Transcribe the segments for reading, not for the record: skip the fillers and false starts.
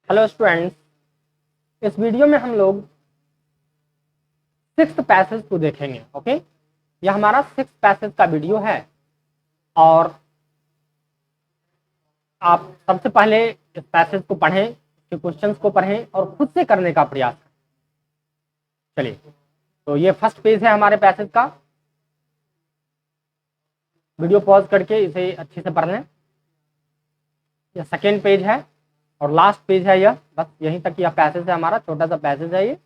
Hello students, इस video में हम लोग सिक्स्थ पैसेज को देखेंगे। ओके, यह हमारा सिक्स्थ पैसेज का वीडियो है और आप सबसे पहले इस पैसेज को पढ़ें, इसके क्वेश्चंस को पढ़ें और खुद से करने का प्रयास करें। चलिए, तो ये फर्स्ट पेज है हमारे पैसेज का। वीडियो पॉज करके इसे अच्छे से पढ़ लें। यह सेकेंड पेज है और लास्ट पेज है यह, बस यहीं तक यह पैसेज है हमारा, छोटा सा पैसेज है ये।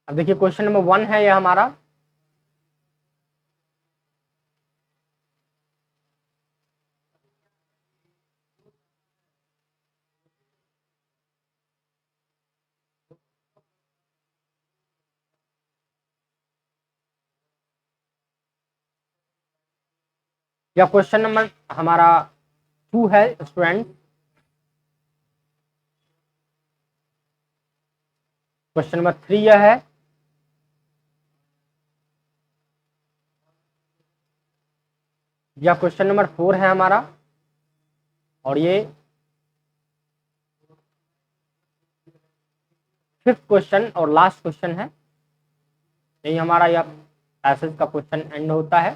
अब देखिए क्वेश्चन नंबर 1 है यह हमारा। यह क्वेश्चन नंबर हमारा 2 है स्टूडेंट। क्वेश्चन नंबर 3 यह है। यह क्वेश्चन नंबर 4 है हमारा और ये 5th क्वेश्चन और लास्ट क्वेश्चन है। यही हमारा यह पैसेज का क्वेश्चन एंड होता है।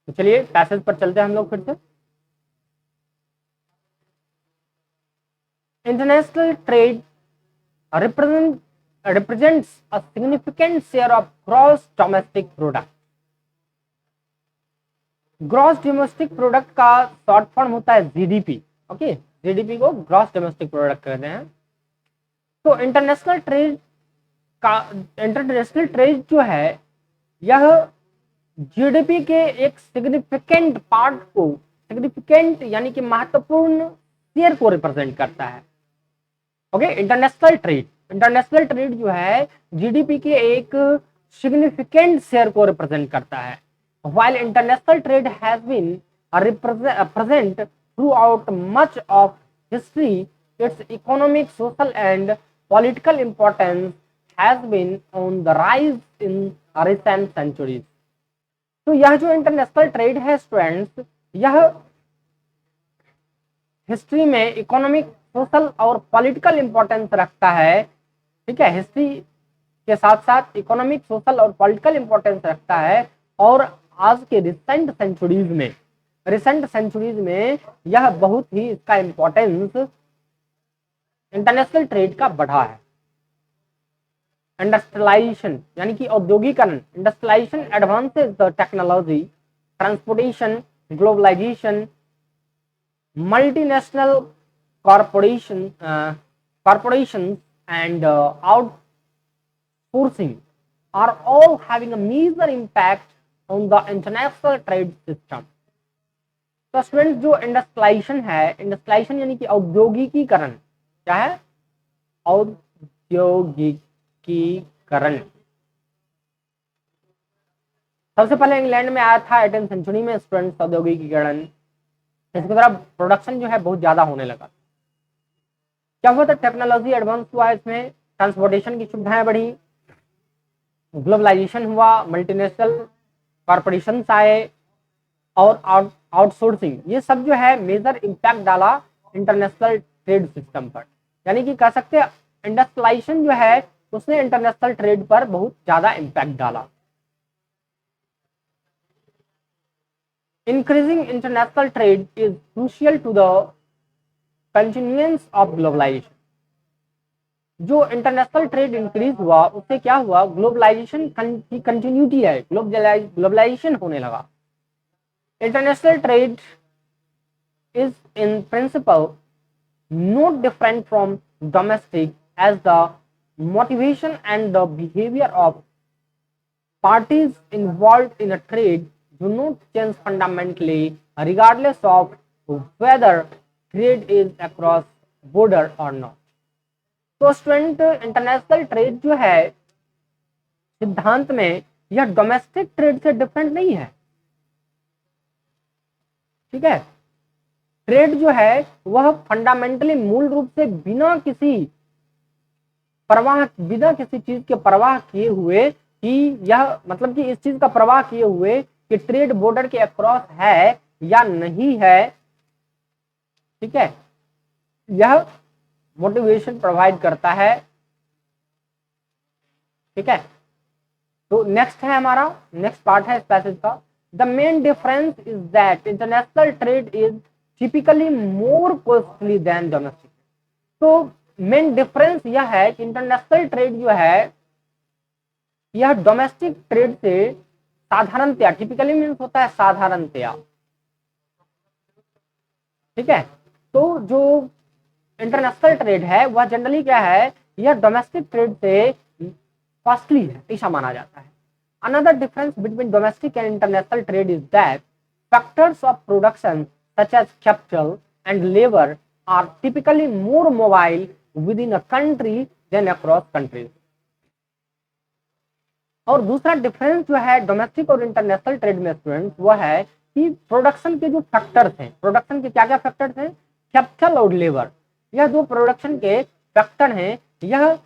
तो चलिए पैसेज पर चलते हैं हम लोग फिर से। International trade represents a significant share of gross domestic product। Gross domestic product का शॉर्ट फॉर्म होता है जीडीपी। ओके, जीडीपी को ग्रॉस डोमेस्टिक प्रोडक्ट कहते हैं। तो इंटरनेशनल ट्रेड जो है यह जीडीपी के एक सिग्निफिकेंट पार्ट को, सिग्निफिकेंट यानी कि महत्वपूर्ण शेयर को रिप्रेजेंट करता है। ओके, इंटरनेशनल ट्रेड जो है जीडीपी के एक सिग्निफिकेंट शेयर को रिप्रेजेंट करता है। While international trade has been present throughout much of history, its economic, social and political importance has been on the rise in recent centuries। तो यह जो इंटरनेशनल ट्रेड है स्टूडेंट्स, यह हिस्ट्री में economic, social और political importance रखता है। ठीक है, हिस्ट्री के साथ साथ इकोनॉमिक, सोशल और पॉलिटिकल इंपॉर्टेंस रखता है। और आज के रिसेंट सेंचुरीज में यह बहुत ही, इसका इंपॉर्टेंस इंटरनेशनल ट्रेड का बढ़ा है। इंडस्ट्रियलाइजेशन यानी कि औद्योगिकरण, industrialisation advances the technology, transportation, globalisation, multinational corporations and outsourcing are all having a major impact on the international trade system। तो स्टूडेंट, जो इंडस्ट्रियलाइजेशन है, इंडस्ट्रियलाइजेशन यानी कि औद्योगिकीकरण, क्या है? औद्योगिकीकरण सबसे पहले इंग्लैंड में आया था 18th सेंचुरी में स्टूडेंट। औद्योगिकीकरण, इसके द्वारा प्रोडक्शन जो है बहुत ज्यादा होने लगा। क्या हुआ था? टेक्नोलॉजी एडवांस हुआ, इसमें ट्रांसपोर्टेशन की सुविधाएं बढ़ी, ग्लोबलाइजेशन हुआ, मल्टीनेशनल कॉर्पोरेशन आए और आउटसोर्सिंग, ये सब जो है मेजर इम्पैक्ट डाला इंटरनेशनल ट्रेड सिस्टम पर। यानी कि कह सकते हैं इंडस्ट्रियलाइजेशन जो है उसने इंटरनेशनल ट्रेड पर बहुत ज्यादा इम्पैक्ट डाला। Increasing international trade is crucial to the continuance of globalisation. जो इंटरनेशनल ट्रेड इंक्रीज हुआ उससे क्या हुआ? ग्लोबलाइजेशन की कंटिन्यूटी है, ग्लोबलाइजेशन होने लगा। International trade is in principle not different from domestic as the motivation and the behaviour of parties involved in a trade do not change fundamentally regardless of whether trade is across border or not। तो student, international trade जो है सिद्धांत में यह domestic trade से different नहीं है। ठीक है, ट्रेड जो है वह फंडामेंटली, मूल रूप से बिना किसी चीज के परवाह किए हुए कि यह, मतलब कि इस चीज का परवाह किए हुए कि ट्रेड बॉर्डर के अक्रॉस है या नहीं है। ठीक है, यह मोटिवेशन प्रोवाइड करता है। ठीक है, तो नेक्स्ट है हमारा, नेक्स्ट पार्ट है इस पैसेज का, the main difference is that international trade is typically more costly than domestic. तो मेन डिफरेंस यह है कि इंटरनेशनल ट्रेड जो है यह डोमेस्टिक ट्रेड से साधारणतया, टिपिकली मीन्स होता है साधारणतया। ठीक है, तो जो इंटरनेशनल ट्रेड है वह जनरली क्या है, यह डोमेस्टिक ट्रेड से कॉस्टली है, ऐसा माना जाता है। Another difference between domestic and international trade is that factors of production such as capital and labour are typically more mobile within a country than across countries. और दूसरा difference जो है डोमेस्टिक और इंटरनेशनल ट्रेड में students, वो है कि production के जो फैक्टर्स हैं, प्रोडक्शन के क्या क्या फैक्टर्स हैं, कैपिटल और लेबर, यह दो प्रोडक्शन के फैक्टर हैं। यह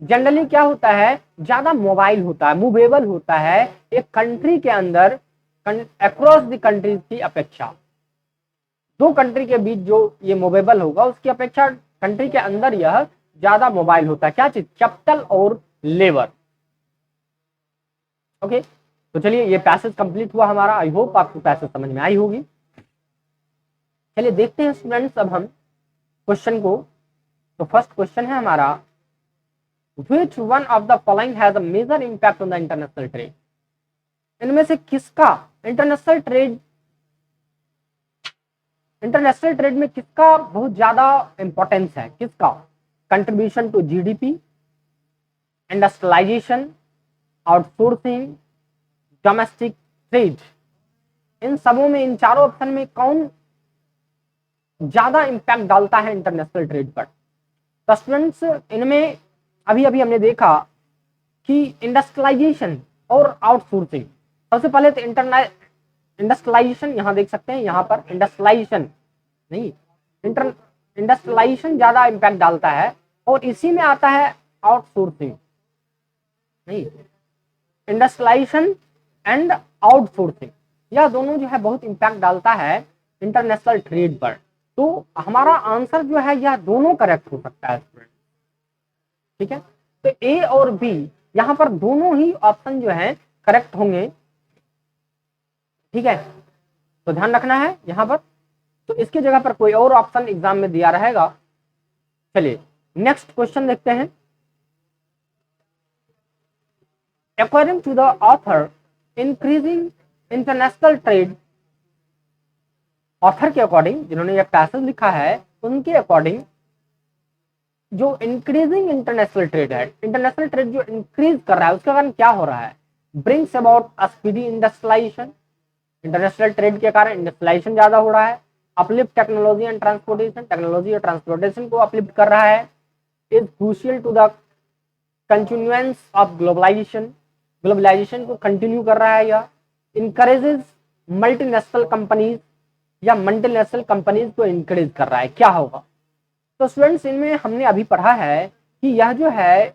जनरली क्या होता है, ज्यादा मोबाइल होता है, मूवेबल होता है एक कंट्री के अंदर अक्रॉस द कंट्रीज की अपेक्षा। दो कंट्री के बीच जो ये मूवेबल होगा उसकी अपेक्षा कंट्री के अंदर यह ज्यादा मोबाइल होता है। क्या चीज, कैपिटल और लेबर। ओके, तो चलिए ये पैसेज कंप्लीट हुआ हमारा। आई होप आपको पैसेज समझ में आई होगी। चलिए देखते हैं स्टूडेंट्स अब हम क्वेश्चन को। तो फर्स्ट क्वेश्चन है हमारा, Which one of the following has a major impact on the international trade? इनमें से किसका इंटरनेशनल ट्रेड में किसका बहुत ज्यादा इंपॉर्टेंस है, किसका contribution to GDP, industrialisation, outsourcing, domestic trade. इन सबों में, इन चारों ऑप्शन में कौन ज्यादा इंपैक्ट डालता है इंटरनेशनल ट्रेड पर? तो स्टूडेंट्स इनमें अभी अभी हमने देखा कि इंडस्ट्रियलाइजेशन और आउटसोर्सिंग। सबसे पहले तो इंडस्ट्रियलाइजेशन, यहां देख सकते हैं, यहां पर इंडस्ट्रियलाइजेशन नहीं, इंडस्ट्रियलाइजेशन ज्यादा इंपैक्ट डालता है, और इसी में आता है आउटसोर्सिंग नहीं, इंडस्ट्रियलाइजेशन एंड आउटसोर्सिंग, यह दोनों जो है बहुत इंपैक्ट डालता है इंटरनेशनल ट्रेड पर। तो हमारा आंसर जो है यह दोनों करेक्ट हो सकता है स्टूडेंट। ठीक है, तो ए और बी यहां पर दोनों ही ऑप्शन जो है करेक्ट होंगे। ठीक है, तो ध्यान रखना है यहां पर, तो इसकी जगह पर कोई और ऑप्शन एग्जाम में दिया रहेगा। चलिए नेक्स्ट क्वेश्चन देखते हैं। According to the author, increasing international trade, author के अकॉर्डिंग, जिन्होंने यह पैसेज लिखा है उनके अकॉर्डिंग, जो इंक्रीजिंग इंटरनेशनल ट्रेड है, इंटरनेशनल ट्रेड जो इंक्रीज कर रहा है उसके कारण क्या हो रहा है, brings about speedy industrialisation, international trade के कारण इंडस्ट्रियलाइजेशन ज्यादा हो रहा है, uplift technology and transportation, technology और ट्रांसपोर्टेशन को अपलिफ्ट कर रहा है, is crucial to the continuance of globalisation, globalisation को कंटिन्यू कर रहा है, यह इंकरेजेस मल्टीनेशनल कंपनीज, या मल्टीनेशनल कंपनीज को इंकरेज कर रहा है, क्या होगा? तो स्टूडेंट्स इनमें हमने अभी पढ़ा है कि यह जो है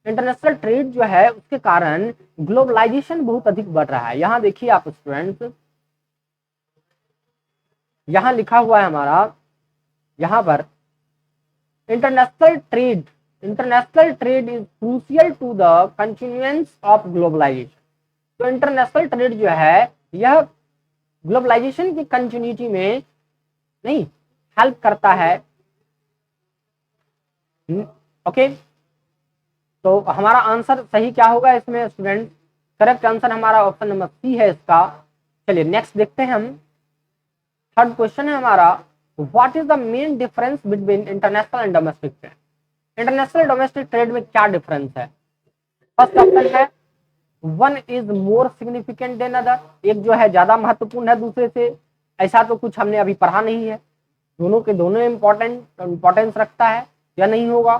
इंटरनेशनल ट्रेड जो है उसके कारण ग्लोबलाइजेशन बहुत अधिक बढ़ रहा है। यहां देखिए आप स्टूडेंट्स, यहां लिखा हुआ है हमारा, यहां पर international trade is crucial to the continuance of globalisation. तो इंटरनेशनल ट्रेड जो है यह ग्लोबलाइजेशन की कंटिन्यूटी में नहीं हेल्प करता है। ओके, तो हमारा आंसर सही क्या होगा इसमें स्टूडेंट? करेक्ट आंसर हमारा ऑप्शन नंबर सी है इसका। चलिए नेक्स्ट देखते हैं हम। थर्ड क्वेश्चन है हमारा, what is the main difference between international and domestic trade? International domestic trade में क्या डिफरेंस है? फर्स्ट ऑप्शन है one is more significant then other, एक जो है ज्यादा महत्वपूर्ण है दूसरे से, ऐसा तो कुछ हमने अभी पढ़ा नहीं है। दोनों के दोनों इंपॉर्टेंस रखता है या नहीं होगा?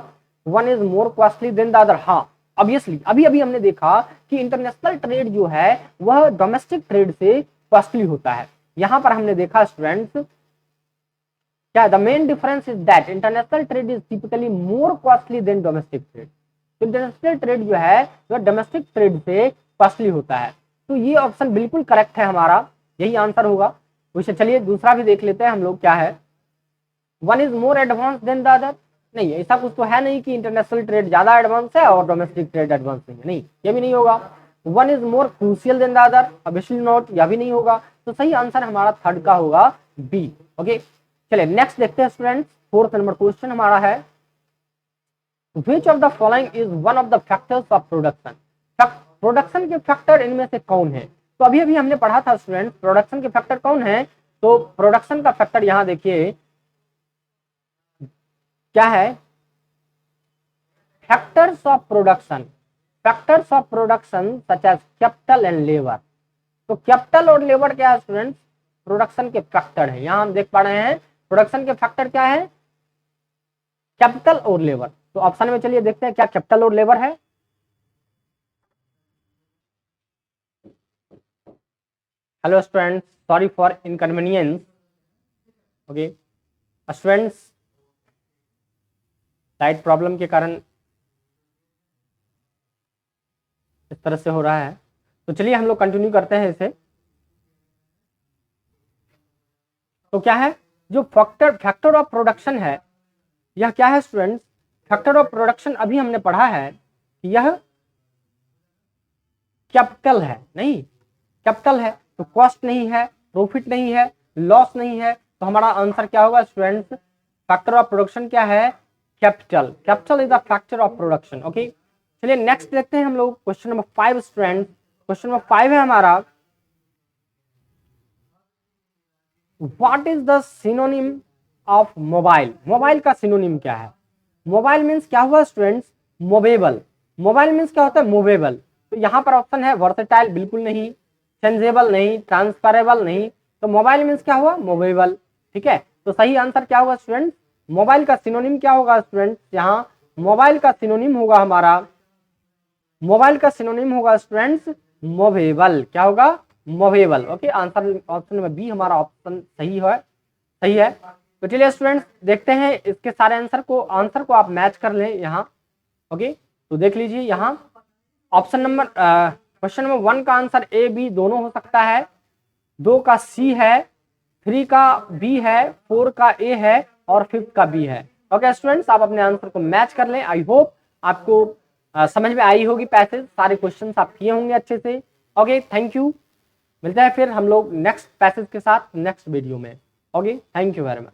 One is more costly than the other, हाँ ऑब्वियसली अभी अभी हमने देखा कि इंटरनेशनल ट्रेड जो है वह डोमेस्टिक ट्रेड से कॉस्टली होता है। यहां पर हमने देखा स्टूडेंट्स क्या, the main difference is that international trade is typically more costly than domestic trade. International trade जो है वह डोमेस्टिक ट्रेड से कॉस्टली होता है। तो ये ऑप्शन बिल्कुल करेक्ट है हमारा, यही आंसर होगा। वैसे चलिए दूसरा भी देख लेते हैं हम लोग क्या है। One is more advance than the other, नहीं ऐसा कुछ तो है नहीं कि इंटरनेशनल ट्रेड ज्यादा एडवांस है और डोमेस्टिक ट्रेड एडवांस नहीं है, नहीं ये भी नहीं होगा। One is more crucial than the other, obviously not, यह भी नहीं होगा। तो सही आंसर हमारा थर्ड का होगा बी। ओके चलिए नेक्स्ट देखते हैं स्टूडेंट्स, फोर्थ नंबर क्वेश्चन हमारा है which of the following is one of the factors of production, production के फैक्टर इनमें से कौन है। तो अभी अभी हमने पढ़ा था स्टूडेंट्स प्रोडक्शन के फैक्टर कौन है, तो प्रोडक्शन का फैक्टर यहां देखिए क्या है, factors of production, factors of production such as capital and labour. तो कैपिटल और लेबर क्या है स्टूडेंट्स, प्रोडक्शन के फैक्टर है। यहां हम देख पा रहे हैं प्रोडक्शन के फैक्टर क्या है, कैपिटल और लेबर। तो ऑप्शन में चलिए देखते हैं क्या कैपिटल और लेबर है। Hello students, sorry for inconvenience. Okay students, light problem के कारण इस तरह से हो रहा है, तो चलिए हम लोग कंटिन्यू करते हैं इसे। तो क्या है जो फैक्टर ऑफ प्रोडक्शन है, यह क्या है स्टूडेंट्स, फैक्टर ऑफ प्रोडक्शन अभी हमने पढ़ा है कि यह कैपिटल है, नहीं कैपिटल है तो कॉस्ट नहीं है, प्रॉफिट नहीं है, लॉस नहीं है, तो हमारा आंसर क्या होगा स्टूडेंट्स, फैक्टर ऑफ प्रोडक्शन क्या है, capital. Capital is the factor of production. Okay चलिए नेक्स्ट देखते हैं हम लोग question number 5 student. Question number 5 है हमारा what is the synonym of mobile, mobile का सिनोनिम क्या है। मोबाइल मीन्स क्या हुआ स्टूडेंट्स, मूवेबल। मोबाइल मीन्स क्या होता है, मूवेबल। तो यहाँ पर ऑप्शन है वर्सेटाइल बिल्कुल नहीं, चेंजेबल नहीं, ट्रांसफरेबल नहीं, तो मोबाइल मीन्स क्या हुआ, मूवेबल। ठीक है तो सही आंसर क्या होगा स्टूडेंट्स, मोबाइल का सिनोनिम क्या होगा स्टूडेंट्स, यहाँ मोबाइल का सिनोनिम होगा हमारा, मोबाइल का सिनोनिम होगा स्टूडेंट्स मूवेबल। क्या होगा, मूवेबल। ओके आंसर ऑप्शन में बी हमारा ऑप्शन सही है, सही है। तो चलिए स्टूडेंट्स देखते हैं इसके सारे आंसर को आप मैच कर लें यहाँ। ओके तो देख लीजिए यहाँ ऑप्शन नंबर क्वेश्चन नंबर 1 का आंसर ए बी दोनों हो सकता है, 2 का सी है, 3 का बी है, 4 का ए है और 5 का बी है। ओके स्टूडेंट्स आप अपने आंसर को मैच कर लें। आई होप आपको समझ में आई होगी पैसेज, सारे क्वेश्चन आप किए होंगे अच्छे से। ओके थैंक यू, मिलते हैं फिर हम लोग नेक्स्ट पैसेज के साथ नेक्स्ट वीडियो में। Okay thank you very much.